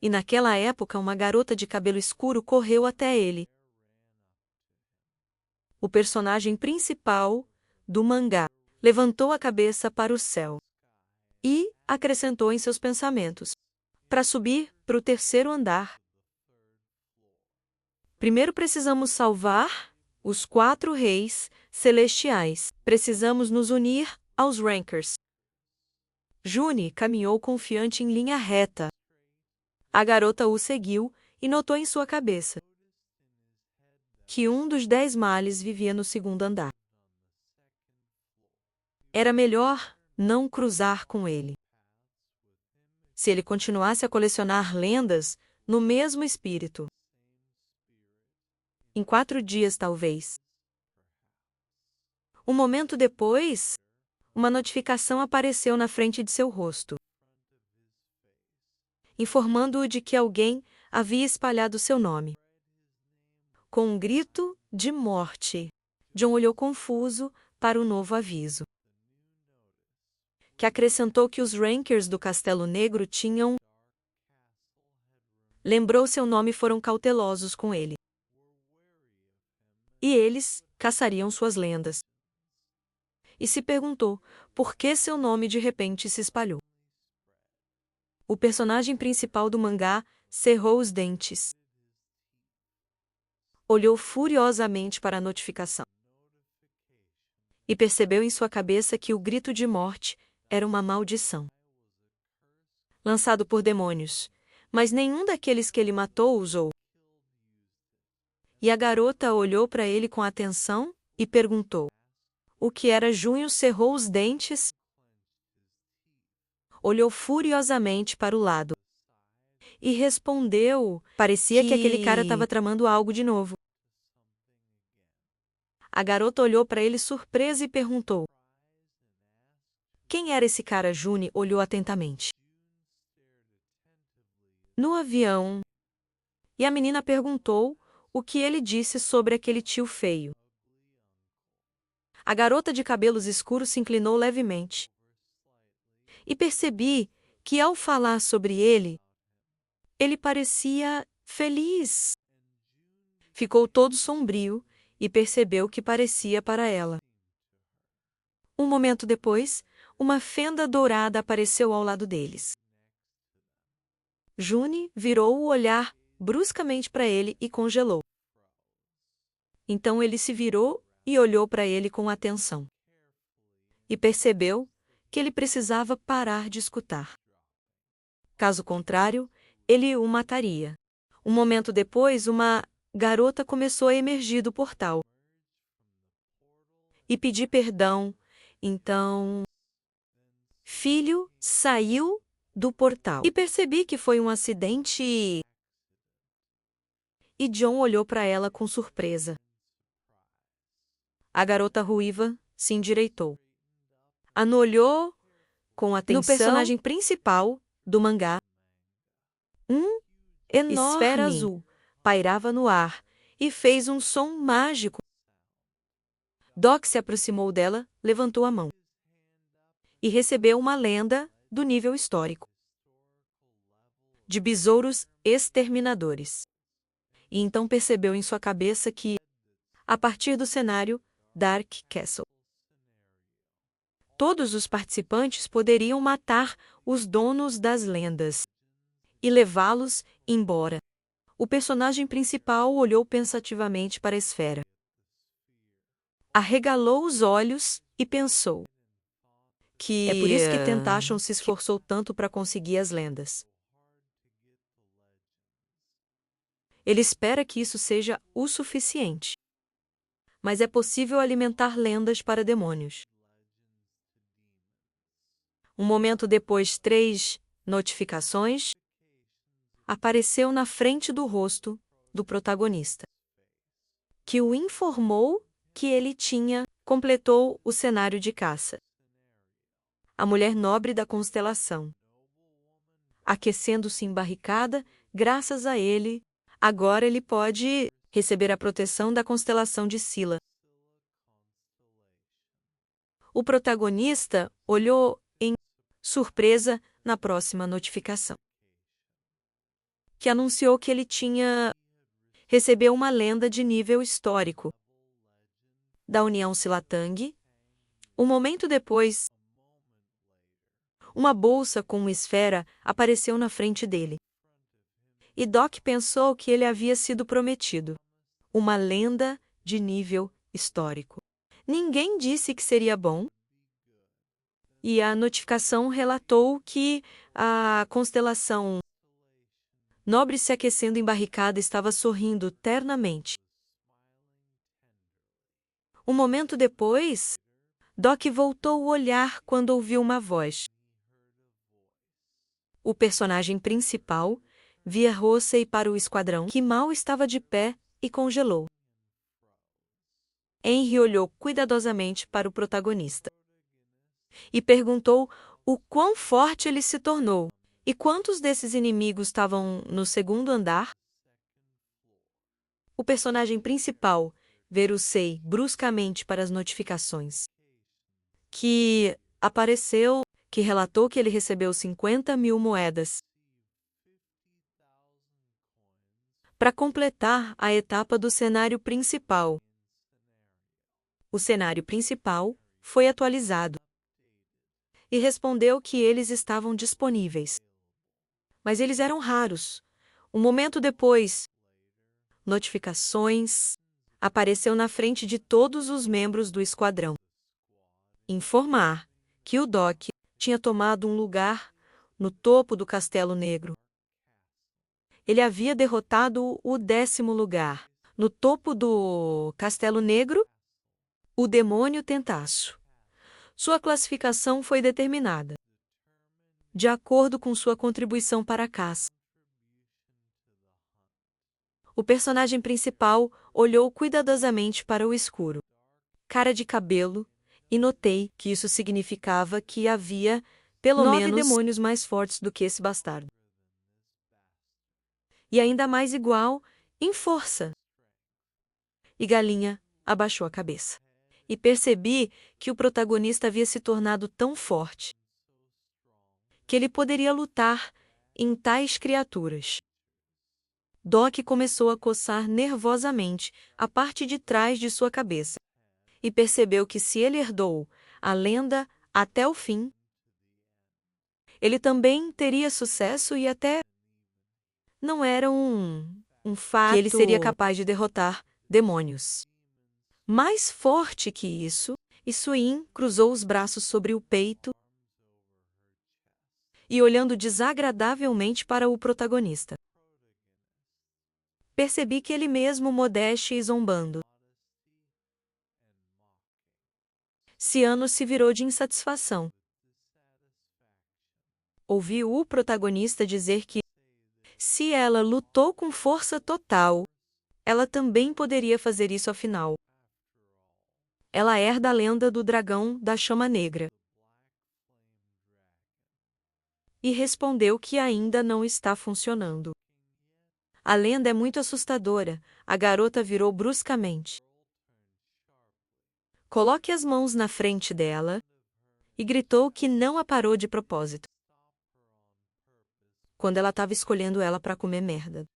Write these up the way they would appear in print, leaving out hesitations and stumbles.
E naquela época uma garota de cabelo escuro correu até ele. O personagem principal do mangá levantou a cabeça para o céu e acrescentou em seus pensamentos: para subir para o terceiro andar, primeiro precisamos salvar os 4 reis celestiais. Precisamos nos unir aos Rankers. June caminhou confiante em linha reta. A garota o seguiu e notou em sua cabeça que um dos 10 males vivia no segundo andar. Era melhor não cruzar com ele. Se ele continuasse a colecionar lendas no mesmo espírito. Em 4 dias, talvez. Um momento depois, uma notificação apareceu na frente de seu rosto, informando-o de que alguém havia espalhado seu nome. Com um grito de morte, John olhou confuso para o novo aviso, que acrescentou que os Rankers do Castelo Negro tinham... Lembrou seu nome e foram cautelosos com ele. E eles caçariam suas lendas. E se perguntou por que seu nome de repente se espalhou. O personagem principal do mangá cerrou os dentes. Olhou furiosamente para a notificação. E percebeu em sua cabeça que o grito de morte era uma maldição. Lançado por demônios, mas nenhum daqueles que ele matou usou. E a garota olhou para ele com atenção e perguntou: o que era junho? Cerrou os dentes. Olhou furiosamente para o lado. E respondeu. Parecia que aquele cara estava tramando algo de novo. A garota olhou para ele surpresa e perguntou: quem era esse cara? June olhou atentamente. No avião. E a menina perguntou o que ele disse sobre aquele tio feio. A garota de cabelos escuros se inclinou levemente. E percebi que, ao falar sobre ele parecia feliz. Ficou todo sombrio e percebeu que parecia para ela. Um momento depois, uma fenda dourada apareceu ao lado deles. June virou o olhar bruscamente para ele e congelou. Então ele se virou e olhou para ele com atenção. E percebeu que ele precisava parar de escutar. Caso contrário, ele o mataria. Um momento depois, uma garota começou a emergir do portal. E pedir perdão. Então, filho saiu do portal. E percebi que foi um acidente. E John olhou para ela com surpresa. A garota ruiva se endireitou. Olhou com atenção no personagem principal do mangá. Um enorme esfera azul pairava no ar e fez um som mágico. Doc se aproximou dela, levantou a mão. E recebeu uma lenda do nível histórico. De besouros exterminadores. E então percebeu em sua cabeça que, a partir do cenário Dark Castle, todos os participantes poderiam matar os donos das lendas e levá-los embora. O personagem principal olhou pensativamente para a esfera. Arregalou os olhos e pensou que é por isso que Tentachon se esforçou tanto para conseguir as lendas. Ele espera que isso seja o suficiente. Mas é possível alimentar lendas para demônios. Um momento depois, 3 notificações apareceu na frente do rosto do protagonista, que o informou que ele completou o cenário de caça. A mulher nobre da constelação, aquecendo-se embarricada, graças a ele, agora ele pode receber a proteção da constelação de Scylla. O protagonista olhou em surpresa na próxima notificação. que anunciou que ele recebeu uma lenda de nível histórico da União Silatang. Um momento depois, uma bolsa com uma esfera apareceu na frente dele. E Doc pensou que ele havia sido prometido uma lenda de nível histórico. Ninguém disse que seria bom, e a notificação relatou que a constelação nobre se aquecendo em barricada estava sorrindo ternamente. Um momento depois, Doc voltou o olhar quando ouviu uma voz. O personagem principal via Rossei para o esquadrão, que mal estava de pé, e congelou. Henry olhou cuidadosamente para o protagonista e perguntou o quão forte ele se tornou e quantos desses inimigos estavam no segundo andar. O personagem principal virou-se bruscamente para as notificações que apareceu, que relatou que ele recebeu 50.000 moedas para completar a etapa do cenário principal. O cenário principal foi atualizado e respondeu que eles estavam disponíveis. Mas eles eram raros. Um momento depois, notificações apareceu na frente de todos os membros do esquadrão. Informar que o Doc tinha tomado um lugar no topo do Castelo Negro. Ele havia derrotado o 10º lugar. No topo do Castelo Negro, o demônio Tentaço. Sua classificação foi determinada de acordo com sua contribuição para a caça. O personagem principal olhou cuidadosamente para o escuro, cara de cabelo, e notei que isso significava que havia pelo 9 demônios mais fortes do que esse bastardo. E ainda mais igual em força. E Galinha abaixou a cabeça. E percebi que o protagonista havia se tornado tão forte que ele poderia lutar em tais criaturas. Doc começou a coçar nervosamente a parte de trás de sua cabeça e percebeu que se ele herdou a lenda até o fim, ele também teria sucesso e até não era um fato que ele seria capaz de derrotar demônios. Mais forte que isso, Isuin cruzou os braços sobre o peito e olhando desagradavelmente para o protagonista. Percebi que ele mesmo modesto e zombando. Ciano se virou de insatisfação. Ouviu o protagonista dizer que, se ela lutou com força total, ela também poderia fazer isso afinal. Ela herda a lenda do dragão da chama negra. E respondeu que ainda não está funcionando. A lenda é muito assustadora. A garota virou bruscamente. Coloque as mãos na frente dela e gritou que não a parou de propósito quando ela estava escolhendo ela para comer merda.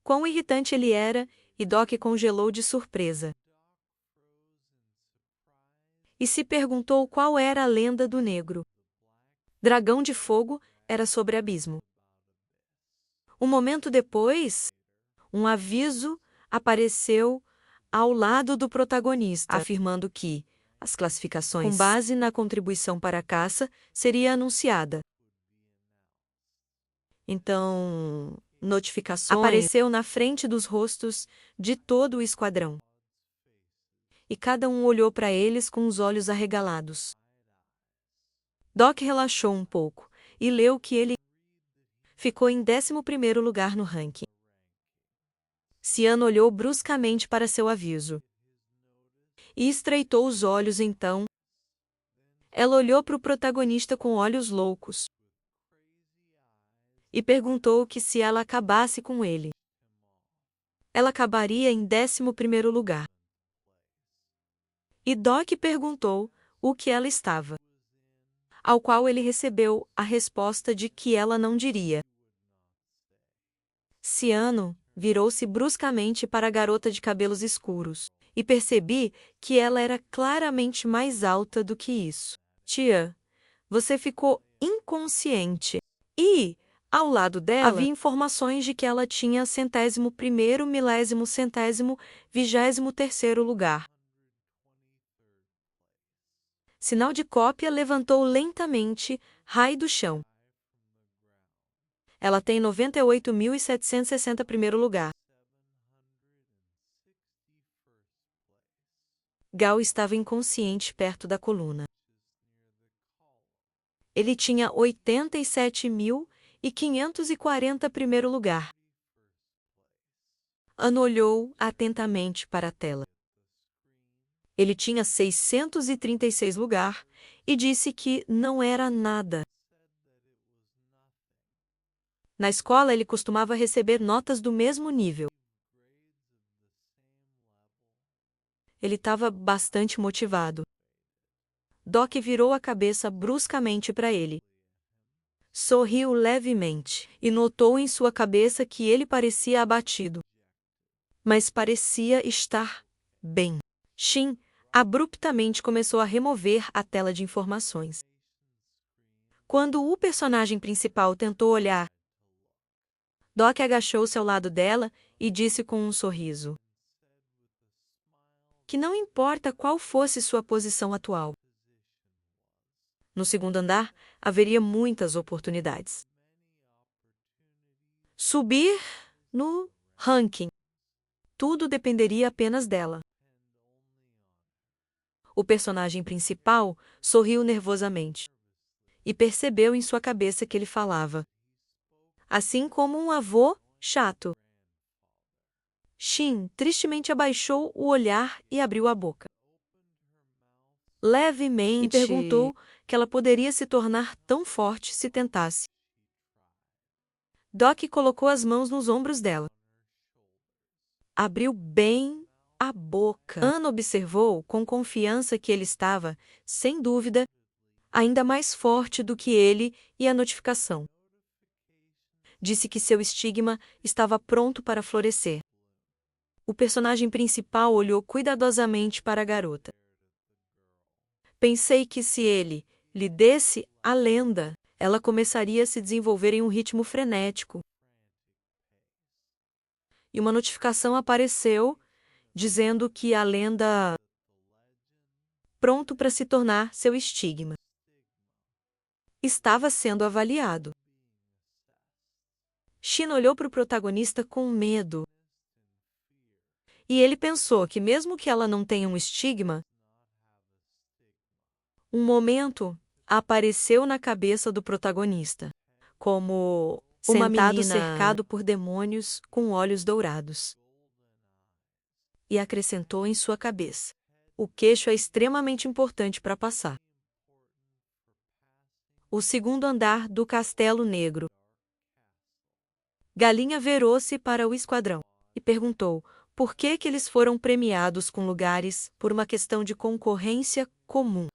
Quão irritante ele era, e Doc congelou de surpresa. E se perguntou qual era a lenda do negro. Dragão de fogo era sobre abismo. Um momento depois, um aviso apareceu ao lado do protagonista, afirmando que as classificações, com base na contribuição para a caça, seria anunciada. Então, notificações apareceu na frente dos rostos de todo o esquadrão. E cada um olhou para eles com os olhos arregalados. Doc relaxou um pouco e leu que ele ficou em 11º lugar no ranking. Ciano olhou bruscamente para seu aviso e estreitou os olhos então. Ela olhou para o protagonista com olhos loucos e perguntou que se ela acabasse com ele, ela acabaria em 11º lugar. E Doc perguntou o que ela estava, ao qual ele recebeu a resposta de que ela não diria. Ciano virou-se bruscamente para a garota de cabelos escuros, e percebi que ela era claramente mais alta do que isso. Tia, você ficou inconsciente. E, ao lado dela, havia informações de que ela tinha 101º, milésimo, centésimo, 23º lugar. Sinal de cópia levantou lentamente, Rai do chão. Ela tem 98.760 primeiro lugar. Gal estava inconsciente perto da coluna. Ele tinha 87.540 primeiro lugar. Anne olhou atentamente para a tela. Ele tinha 636 lugar e disse que não era nada. Na escola, ele costumava receber notas do mesmo nível. Ele estava bastante motivado. Doc virou a cabeça bruscamente para ele. Sorriu levemente e notou em sua cabeça que ele parecia abatido. Mas parecia estar bem. Shin abruptamente começou a remover a tela de informações. Quando o personagem principal tentou olhar, Doc agachou-se ao lado dela e disse com um sorriso que não importa qual fosse sua posição atual. No segundo andar, haveria muitas oportunidades. Subir no ranking. Tudo dependeria apenas dela. O personagem principal sorriu nervosamente e percebeu em sua cabeça que ele falava, assim como um avô chato. Shin tristemente abaixou o olhar e abriu a boca. Levemente, e perguntou que ela poderia se tornar tão forte se tentasse. Doc colocou as mãos nos ombros dela. Abriu bem a boca. Anne observou com confiança que ele estava, sem dúvida, ainda mais forte do que ele e a notificação. Disse que seu estigma estava pronto para florescer. O personagem principal olhou cuidadosamente para a garota. Pensei que se ele lhe desse a lenda, ela começaria a se desenvolver em um ritmo frenético. E uma notificação apareceu, dizendo que a lenda pronto para se tornar seu estigma estava sendo avaliado. Shin olhou para o protagonista com medo. E ele pensou que mesmo que ela não tenha um estigma, um momento apareceu na cabeça do protagonista, como uma menina cercado por demônios com olhos dourados. E acrescentou em sua cabeça: o queixo é extremamente importante para passar. O segundo andar do Castelo Negro. Galinha virou-se para o esquadrão e perguntou por que eles foram premiados com lugares por uma questão de concorrência comum.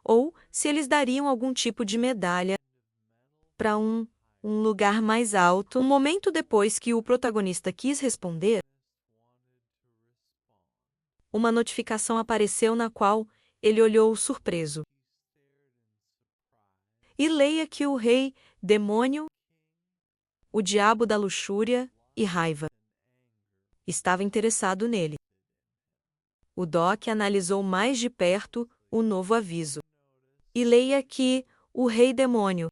Ou se eles dariam algum tipo de medalha para um lugar mais alto. Um momento depois que o protagonista quis responder, uma notificação apareceu na qual ele olhou surpreso. E leia que o rei, demônio, o diabo da luxúria e raiva, estava interessado nele. O Doc analisou mais de perto o novo aviso. E leia que o rei demônio,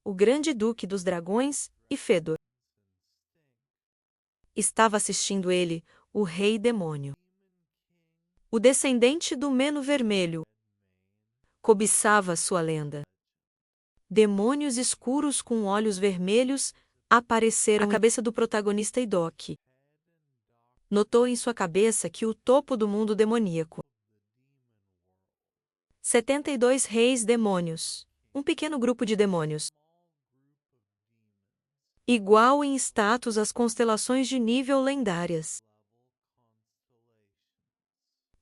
o grande duque dos dragões e Fedor, estava assistindo ele, o rei demônio. O descendente do Meno Vermelho cobiçava sua lenda. Demônios escuros com olhos vermelhos apareceram à cabeça do protagonista e Doc. Notou em sua cabeça que o topo do mundo demoníaco. 72 reis demônios. Um pequeno grupo de demônios. Igual em status às constelações de nível lendárias.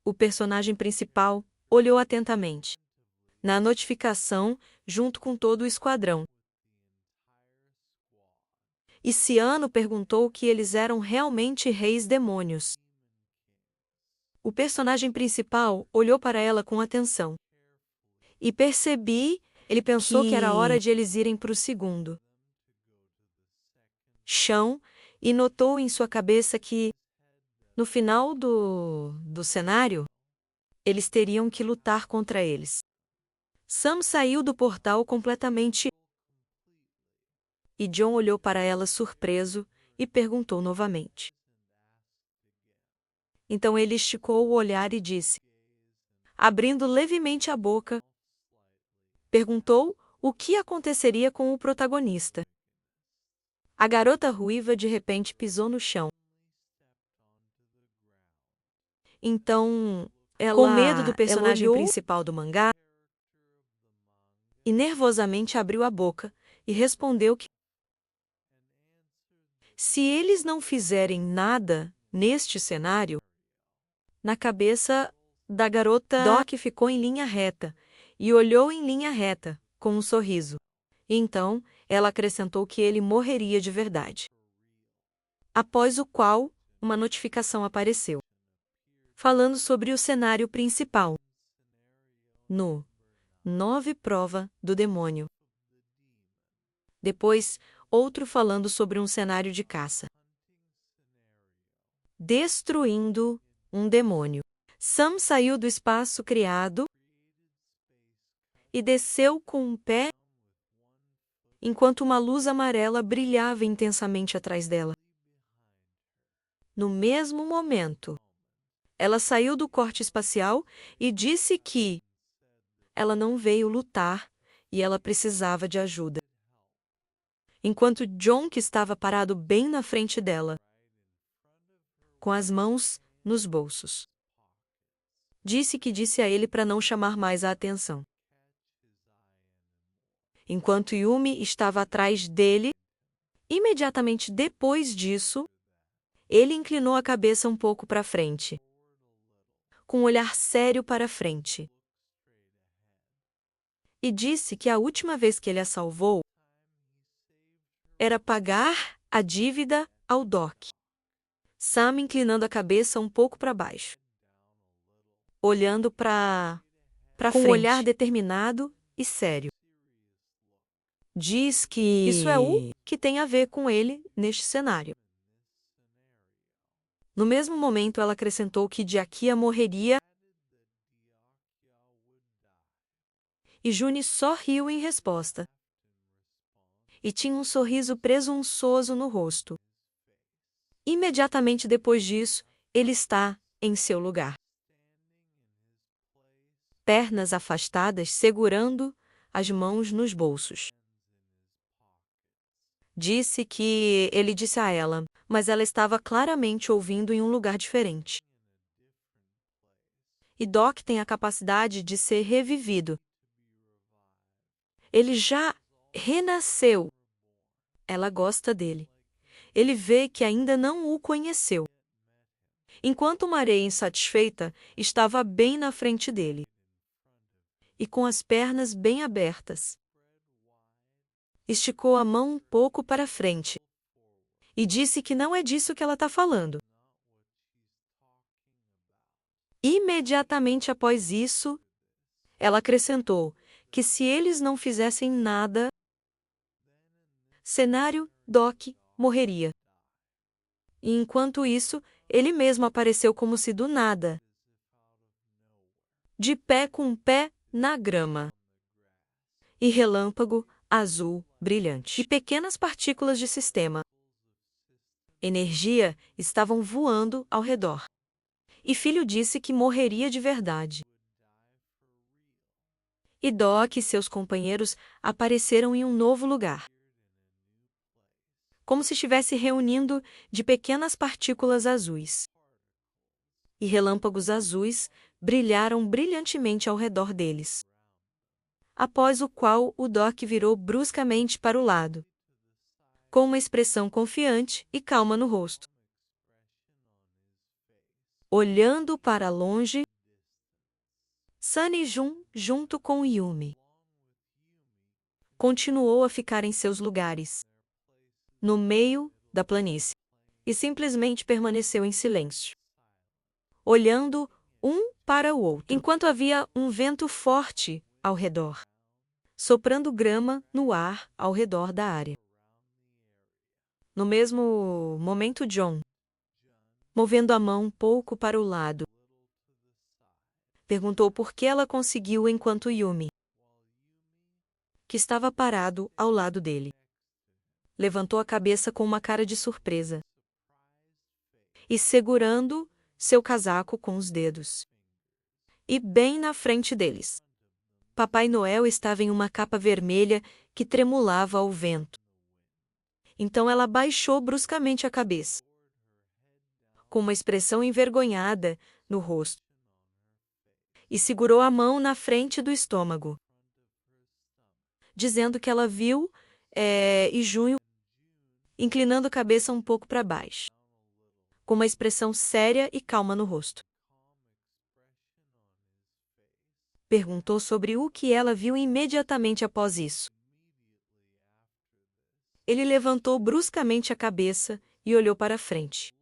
O personagem principal olhou atentamente. Na notificação, junto com todo o esquadrão. E Ciano perguntou que eles eram realmente reis demônios. O personagem principal olhou para ela com atenção. E ele pensou que era hora de eles irem para o segundo chão e notou em sua cabeça que, no final do cenário, eles teriam que lutar contra eles. Sam saiu do portal completamente e John olhou para ela surpreso e perguntou novamente. Então ele esticou o olhar e disse, abrindo levemente a boca, perguntou o que aconteceria com o protagonista. A garota ruiva de repente pisou no chão. Então, com medo do personagem principal do mangá, e nervosamente abriu a boca e respondeu que se eles não fizerem nada neste cenário, na cabeça da garota, Doc ficou em linha reta e olhou em linha reta, com um sorriso. Então, ela acrescentou que ele morreria de verdade. Após o qual, uma notificação apareceu, falando sobre o cenário principal. No 9 Prova do Demônio. Depois, outro falando sobre um cenário de caça. Destruindo um demônio. Sam saiu do espaço criado e desceu com um pé enquanto uma luz amarela brilhava intensamente atrás dela. No mesmo momento, ela saiu do corte espacial e disse que ela não veio lutar e ela precisava de ajuda. Enquanto John, que estava parado bem na frente dela, com as mãos nos bolsos, disse a ele para não chamar mais a atenção. Enquanto Yumi estava atrás dele, imediatamente depois disso, ele inclinou a cabeça um pouco para frente, com um olhar sério para frente, e disse que a última vez que ele a salvou era pagar a dívida ao Doc. Sam inclinando a cabeça um pouco para baixo, olhando para frente, com um olhar determinado e sério. Diz que isso é o que tem a ver com ele neste cenário. No mesmo momento, ela acrescentou que Diakia morreria e June só riu em resposta. E tinha um sorriso presunçoso no rosto. Imediatamente depois disso, ele está em seu lugar. Pernas afastadas, segurando as mãos nos bolsos. Disse que ele disse a ela, mas ela estava claramente ouvindo em um lugar diferente. E Doc tem a capacidade de ser revivido. Ele já renasceu. Ela gosta dele. Ele vê que ainda não o conheceu. Enquanto Maria, insatisfeita, estava bem na frente dele. E com as pernas bem abertas. Esticou a mão um pouco para frente. E disse que não é disso que ela está falando. Imediatamente após isso, ela acrescentou que se eles não fizessem nada, cenário, Doc morreria. E enquanto isso, ele mesmo apareceu como se do nada, de pé com um pé na grama. E relâmpago azul brilhante. E pequenas partículas de sistema. Energia estavam voando ao redor. E Filho disse que morreria de verdade. E Doc e seus companheiros apareceram em um novo lugar. Como se estivesse reunindo de pequenas partículas azuis. E relâmpagos azuis brilharam brilhantemente ao redor deles. Após o qual o Doc virou bruscamente para o lado, com uma expressão confiante e calma no rosto. Olhando para longe, Sun e Jun, junto com Yumi, continuou a ficar em seus lugares. no meio da planície e simplesmente permaneceu em silêncio, olhando um para o outro, enquanto havia um vento forte ao redor, soprando grama no ar ao redor da área. No mesmo momento, John, movendo a mão um pouco para o lado, perguntou por que ela conseguiu enquanto Yumi, que estava parado ao lado dele, levantou a cabeça com uma cara de surpresa e segurando seu casaco com os dedos. E bem na frente deles, Papai Noel estava em uma capa vermelha que tremulava ao vento. Então ela baixou bruscamente a cabeça, com uma expressão envergonhada no rosto, e segurou a mão na frente do estômago, dizendo que ela viu e Junho inclinando a cabeça um pouco para baixo, com uma expressão séria e calma no rosto. Perguntou sobre o que ela viu imediatamente após isso. Ele levantou bruscamente a cabeça e olhou para frente,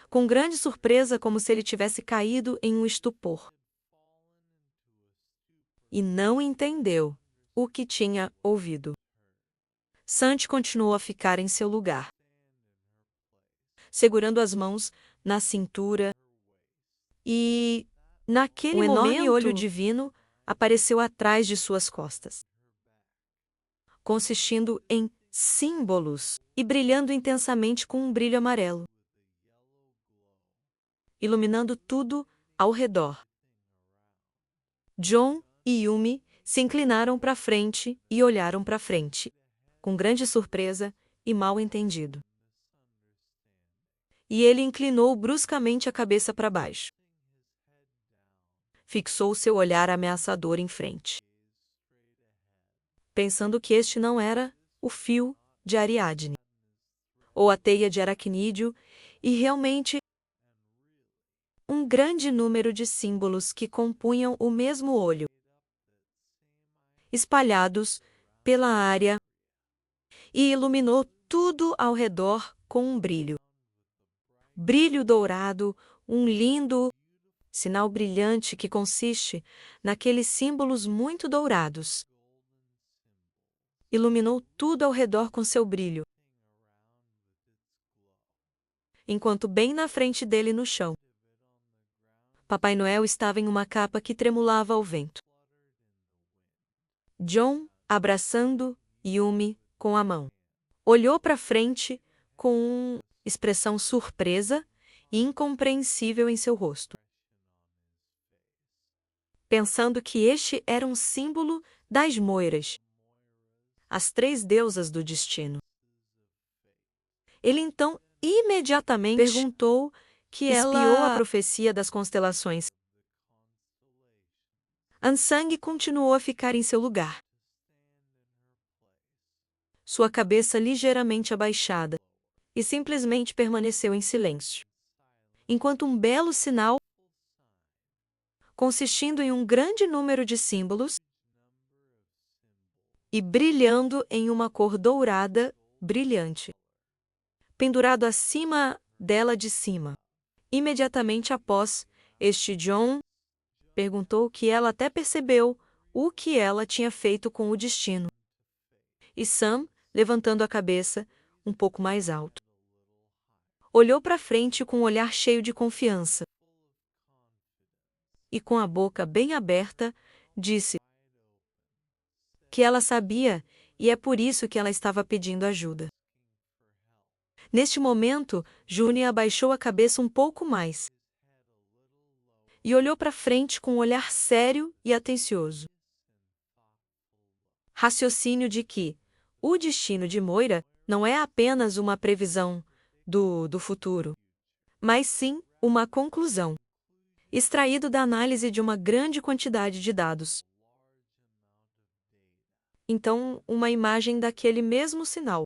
com grande surpresa, como se ele tivesse caído em um estupor. E não entendeu o que tinha ouvido. Sandy continuou a ficar em seu lugar, segurando as mãos na cintura, e, naquele momento, um enorme olho divino apareceu atrás de suas costas, consistindo em símbolos e brilhando intensamente com um brilho amarelo, iluminando tudo ao redor. John e Yumi se inclinaram para frente e olharam para frente, com grande surpresa e mal-entendido. E ele inclinou bruscamente a cabeça para baixo. Fixou seu olhar ameaçador em frente, pensando que este não era o fio de Ariadne, ou a teia de aracnídeo, e realmente um grande número de símbolos que compunham o mesmo olho, espalhados pela área, e iluminou tudo ao redor com um brilho. Brilho dourado, um lindo sinal brilhante que consiste naqueles símbolos muito dourados. Iluminou tudo ao redor com seu brilho, enquanto bem na frente dele no chão, Papai Noel estava em uma capa que tremulava ao vento. John, abraçando Yumi com a mão, olhou para frente com expressão surpresa e incompreensível em seu rosto, pensando que este era um símbolo das Moiras, as 3 deusas do destino. Ele então imediatamente perguntou que espiou a profecia das constelações. Ansang continuou a ficar em seu lugar, sua cabeça ligeiramente abaixada, e simplesmente permaneceu em silêncio, enquanto um belo sinal, consistindo em um grande número de símbolos e brilhando em uma cor dourada brilhante, pendurado acima dela de cima. Imediatamente após este, John perguntou que ela até percebeu o que ela tinha feito com o destino. E Sam, levantando a cabeça um pouco mais alto, olhou para frente com um olhar cheio de confiança. E com a boca bem aberta, disse que ela sabia e é por isso que ela estava pedindo ajuda. Neste momento, Júnior abaixou a cabeça um pouco mais e olhou para frente com um olhar sério e atencioso. Raciocínio de que o destino de Moira não é apenas uma previsão do futuro, mas sim uma conclusão, extraído da análise de uma grande quantidade de dados. Então, uma imagem daquele mesmo sinal,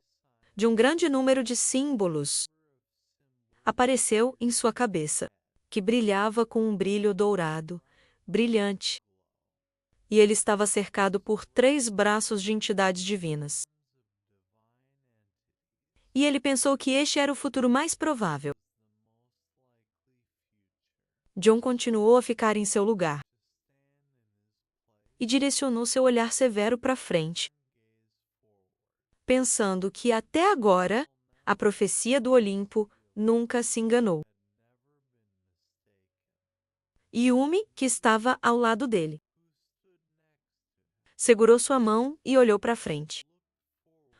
de um grande número de símbolos, apareceu em sua cabeça, que brilhava com um brilho dourado, brilhante. E ele estava cercado por 3 braços de entidades divinas. E ele pensou que este era o futuro mais provável. John continuou a ficar em seu lugar e direcionou seu olhar severo para frente, pensando que até agora a profecia do Olimpo nunca se enganou. Yumi, que estava ao lado dele, segurou sua mão e olhou para frente,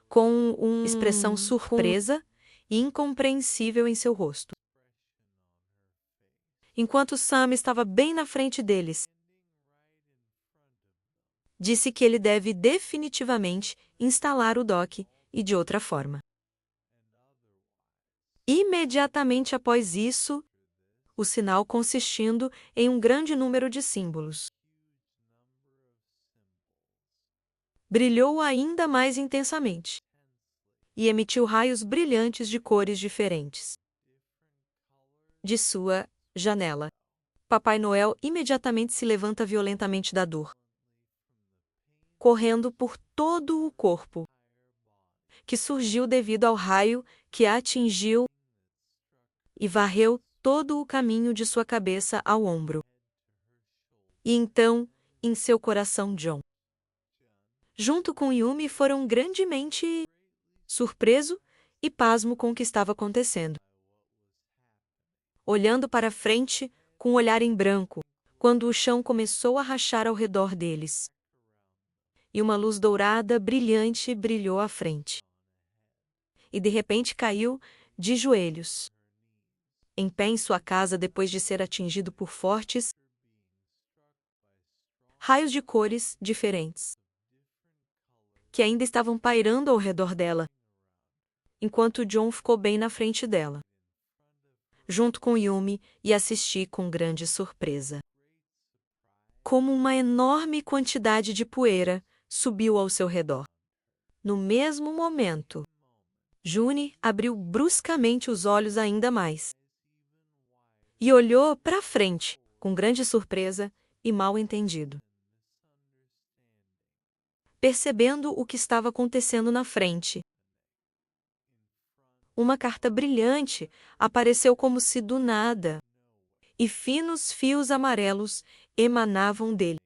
com uma expressão surpresa e incompreensível em seu rosto. Enquanto Sam estava bem na frente deles, disse que ele deve definitivamente instalar o dock e de outra forma. Imediatamente após isso, o sinal consistindo em um grande número de símbolos brilhou ainda mais intensamente e emitiu raios brilhantes de cores diferentes. De sua janela, Papai Noel imediatamente se levanta violentamente da dor, correndo por todo o corpo, que surgiu devido ao raio que a atingiu e varreu todo o caminho de sua cabeça ao ombro. E então, em seu coração, John, junto com Yumi, foram grandemente surpreso e pasmo com o que estava acontecendo. Olhando para frente, com um olhar em branco, quando o chão começou a rachar ao redor deles, e uma luz dourada brilhante brilhou à frente. E de repente caiu de joelhos, em pé em sua casa depois de ser atingido por fortes raios de cores diferentes, que ainda estavam pairando ao redor dela, enquanto John ficou bem na frente dela, junto com Yumi, e assisti com grande surpresa. Como uma enorme quantidade de poeira subiu ao seu redor. No mesmo momento, June abriu bruscamente os olhos ainda mais e olhou para frente, com grande surpresa e mal entendido. Percebendo o que estava acontecendo na frente, uma carta brilhante apareceu como se do nada, e finos fios amarelos emanavam dele.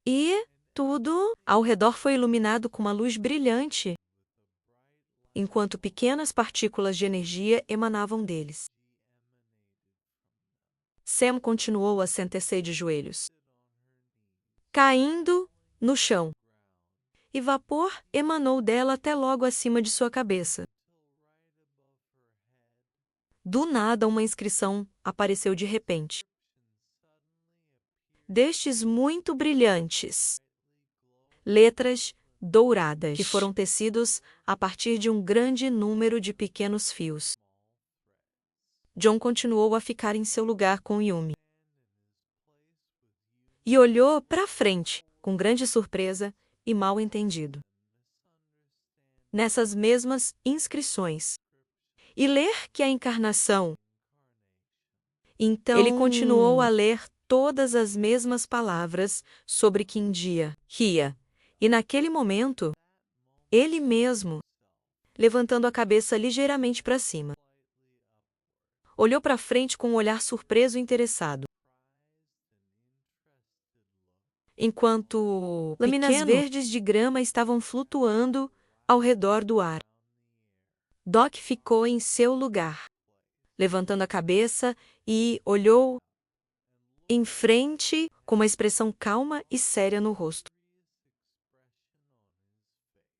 E tudo ao redor foi iluminado com uma luz brilhante, enquanto pequenas partículas de energia emanavam deles. Sam continuou a sentar-se de joelhos, caindo no chão, e vapor emanou dela até logo acima de sua cabeça. Do nada, uma inscrição apareceu de repente. Destes muito brilhantes, letras douradas, que foram tecidos a partir de um grande número de pequenos fios. John continuou a ficar em seu lugar com Yumi e olhou para frente com grande surpresa e mal entendido. Nessas mesmas inscrições, e ler que a encarnação. Então, ele continuou a ler todas as mesmas palavras sobre que um dia ria, e naquele momento, ele mesmo, levantando a cabeça ligeiramente para cima, olhou para frente com um olhar surpreso e interessado, enquanto lâminas verdes de grama estavam flutuando ao redor do ar. Doc ficou em seu lugar, levantando a cabeça e olhou em frente com uma expressão calma e séria no rosto,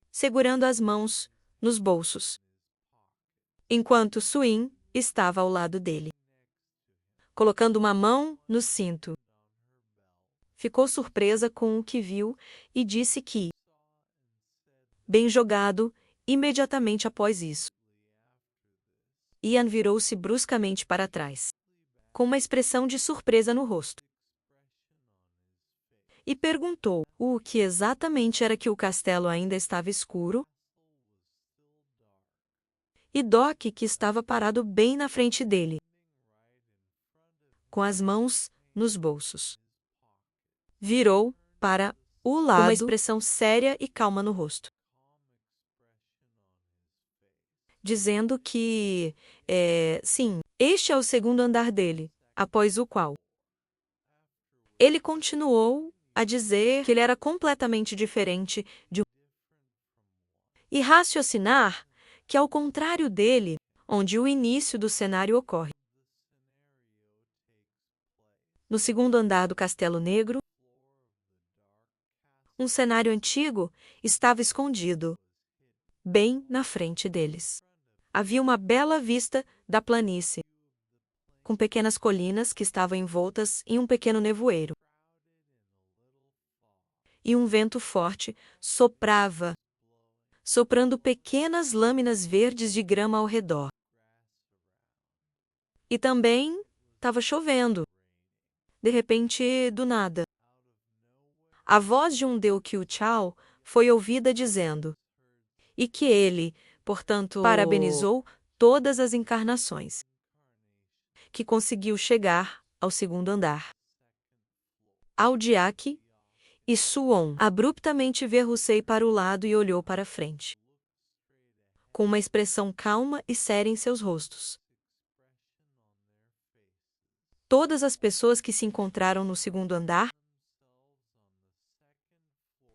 segurando as mãos nos bolsos, enquanto Swin estava ao lado dele, colocando uma mão no cinto. Ficou surpresa com o que viu e disse que, bem jogado, imediatamente após isso. Ian virou-se bruscamente para trás, com uma expressão de surpresa no rosto, e perguntou o que exatamente era que o castelo ainda estava escuro. E Doc, que estava parado bem na frente dele, com as mãos nos bolsos, virou para o lado com uma expressão séria e calma no rosto. dizendo que, sim, este é o segundo andar dele, após o qual ele continuou a dizer que ele era completamente diferente de um e raciocinar que, ao contrário dele, onde o início do cenário ocorre no segundo andar do Castelo Negro, um cenário antigo estava escondido, bem na frente deles. Havia uma bela vista da planície, com pequenas colinas que estavam envoltas em um pequeno nevoeiro. E um vento forte soprava, soprando pequenas lâminas verdes de grama ao redor. E também estava chovendo. De repente, do nada, a voz de um Deoqiu Chao foi ouvida dizendo, e que ele, portanto, parabenizou todas as encarnações, que conseguiu chegar ao segundo andar. Audiak e Suon abruptamente verrucei para o lado e olhou para frente, com uma expressão calma e séria em seus rostos. Todas as pessoas que se encontraram no segundo andar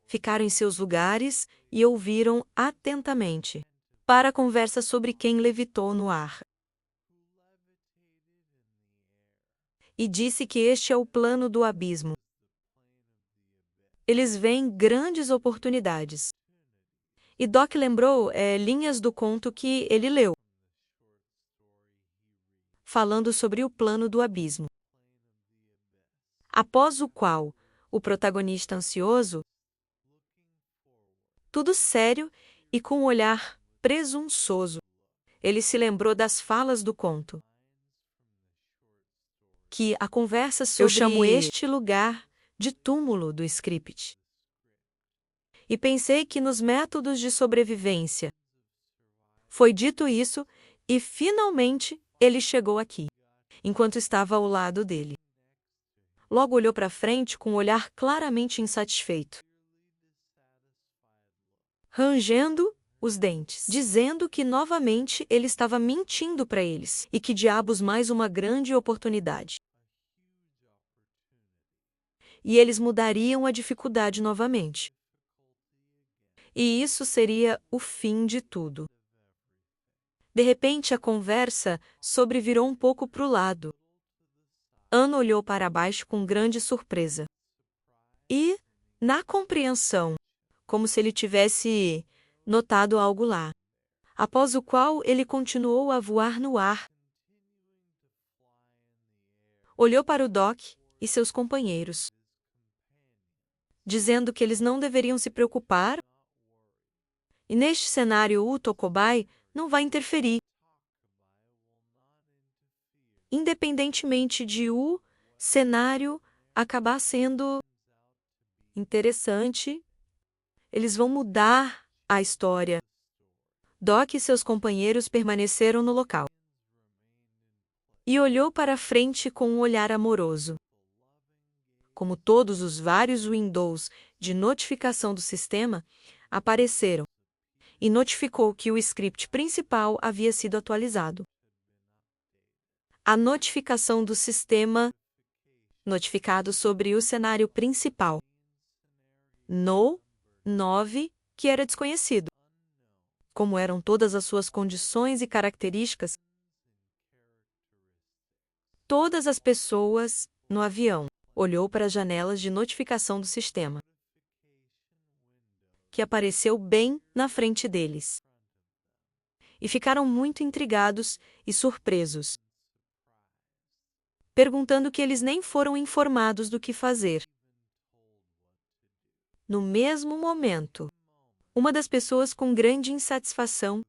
ficaram em seus lugares e ouviram atentamente para a conversa sobre quem levitou no ar. E disse que este é o plano do abismo. Eles veem grandes oportunidades. E Doc lembrou linhas do conto que ele leu, falando sobre o plano do abismo. Após o qual, o protagonista ansioso, tudo sério e com um olhar presunçoso, ele se lembrou das falas do conto. Que a conversa sobre eu chamo este lugar de túmulo do script. E pensei que nos métodos de sobrevivência foi dito isso e finalmente ele chegou aqui, enquanto estava ao lado dele. Logo olhou para frente com um olhar claramente insatisfeito, rangendo os dentes, dizendo que novamente ele estava mentindo para eles e que diabos mais uma grande oportunidade. E eles mudariam a dificuldade novamente. E isso seria o fim de tudo. De repente, a conversa sobrevirou um pouco para o lado. Ana olhou para baixo com grande surpresa. E, na compreensão, como se ele tivesse notado algo lá, após o qual ele continuou a voar no ar. Olhou para o Doc e seus companheiros, dizendo que eles não deveriam se preocupar, e neste cenário o Tokobai não vai interferir. Independentemente de o cenário acabar sendo interessante, eles vão mudar a história. Doc e seus companheiros permaneceram no local. E olhou para frente com um olhar amoroso. Como todos os vários windows de notificação do sistema apareceram, e notificou que o script principal havia sido atualizado. A notificação do sistema notificado sobre o cenário principal. No 9, que era desconhecido. Como eram todas as suas condições e características, todas as pessoas no avião olhou para as janelas de notificação do sistema, que apareceu bem na frente deles. E ficaram muito intrigados e surpresos, perguntando que eles nem foram informados do que fazer. No mesmo momento, uma das pessoas com grande insatisfação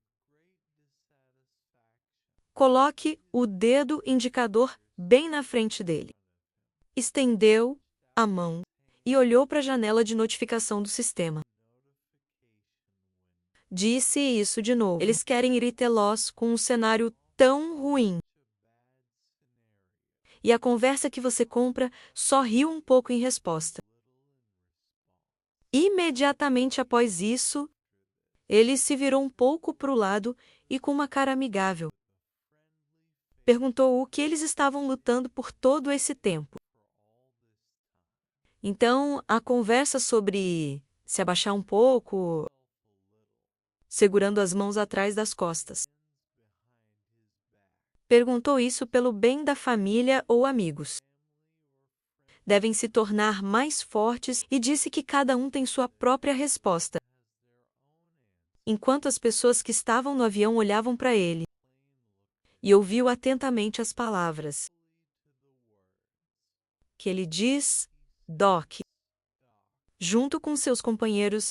coloque o dedo indicador bem na frente dele. Estendeu a mão e olhou para a janela de notificação do sistema. Disse isso de novo. Eles querem ir Itelos com um cenário tão ruim. E a conversa que você compra só riu um pouco em resposta. Imediatamente após isso, Ele se virou um pouco para o lado e, com uma cara amigável, perguntou o que eles estavam lutando por todo esse tempo. Então, a conversa sobre se abaixar um pouco, segurando as mãos atrás das costas. Perguntou isso pelo bem da família ou amigos. Devem se tornar mais fortes e disse que cada um tem sua própria resposta. Enquanto as pessoas que estavam no avião olhavam para ele, e ouviu atentamente as palavras que ele diz, Doc, junto com seus companheiros,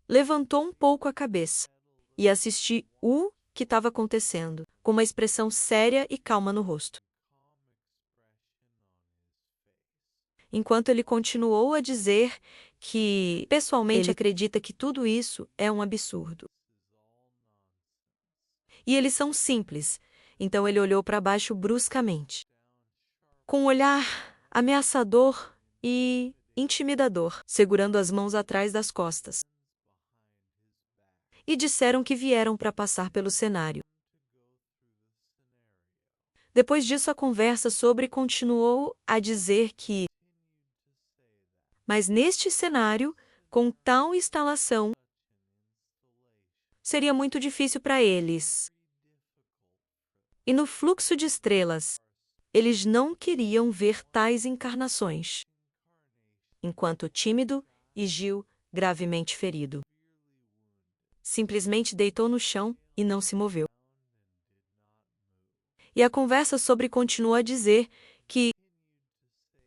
levantou um pouco a cabeça e assistiu o que estava acontecendo, com uma expressão séria e calma no rosto. Enquanto ele continuou a dizer que, pessoalmente, acredita que tudo isso é um absurdo. E eles são simples, então ele olhou para baixo bruscamente, com um olhar ameaçador e intimidador, segurando as mãos atrás das costas. E disseram que vieram para passar pelo cenário. Depois disso, a conversa sobre continuou a dizer que, mas neste cenário, com tal instalação, seria muito difícil para eles. E no fluxo de estrelas, eles não queriam ver tais encarnações. Enquanto tímido e Gil, gravemente ferido, simplesmente deitou no chão e não se moveu. E a conversa sobre continua a dizer que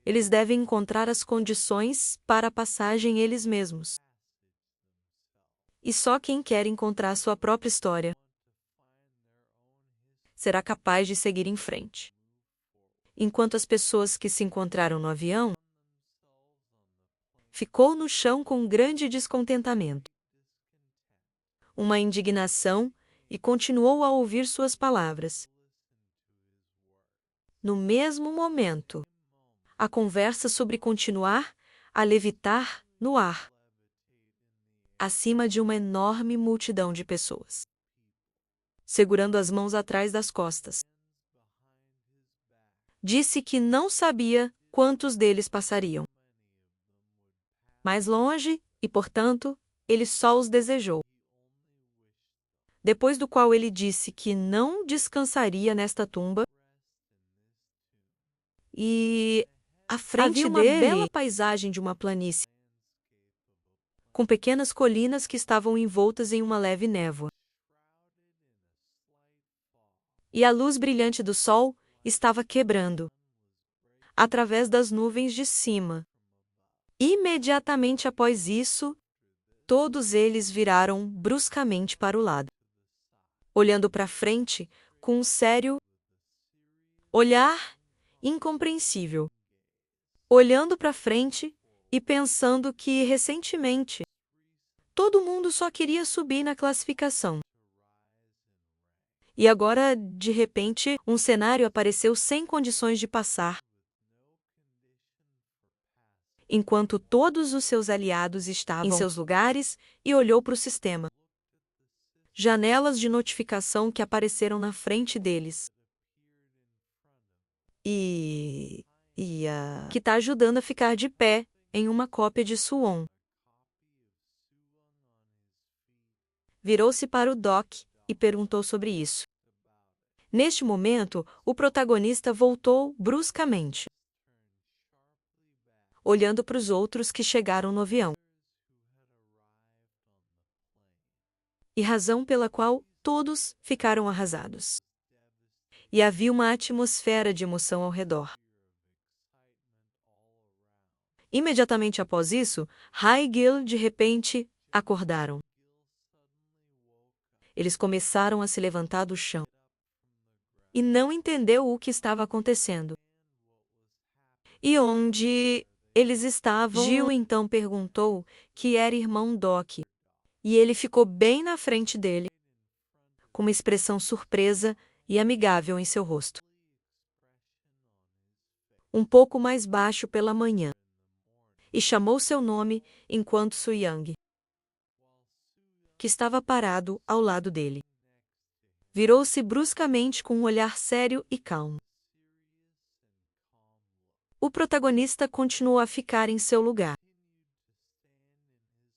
eles devem encontrar as condições para a passagem eles mesmos. E só quem quer encontrar sua própria história será capaz de seguir em frente. Enquanto as pessoas que se encontraram no avião ficou no chão com um grande descontentamento, uma indignação, e continuou a ouvir suas palavras. No mesmo momento, a conversa sobre continuar a levitar no ar, acima de uma enorme multidão de pessoas, segurando as mãos atrás das costas. Disse que não sabia quantos deles passariam mais longe e, portanto, ele só os desejou. Depois do qual ele disse que não descansaria nesta tumba, e à frente Havia uma dele, bela paisagem de uma planície, com pequenas colinas que estavam envoltas em uma leve névoa. E a luz brilhante do sol estava quebrando através das nuvens de cima. Imediatamente após isso, todos eles viraram bruscamente para o lado, olhando para frente com um sério olhar incompreensível, olhando para frente e pensando que, recentemente, todo mundo só queria subir na classificação. E agora, de repente, um cenário apareceu sem condições de passar, enquanto todos os seus aliados estavam em seus lugares, e olhou para o sistema. Janelas de notificação que apareceram na frente deles. Que está ajudando a ficar de pé em uma cópia de Suon. Virou-se para o Doc e perguntou sobre isso. Neste momento, o protagonista voltou bruscamente, olhando para os outros que chegaram no avião. E razão pela qual todos ficaram arrasados. E havia uma atmosfera de emoção ao redor. Imediatamente após isso, Hai e Gil de repente acordaram. Eles começaram a se levantar do chão. E não entendeu o que estava acontecendo. E onde eles estavam? Gil então perguntou que era irmão Doc. E ele ficou bem na frente dele, com uma expressão surpresa e amigável em seu rosto. Um pouco mais baixo pela manhã. E chamou seu nome enquanto Su Yang que estava parado ao lado dele. Virou-se bruscamente com um olhar sério e calmo. O protagonista continuou a ficar em seu lugar.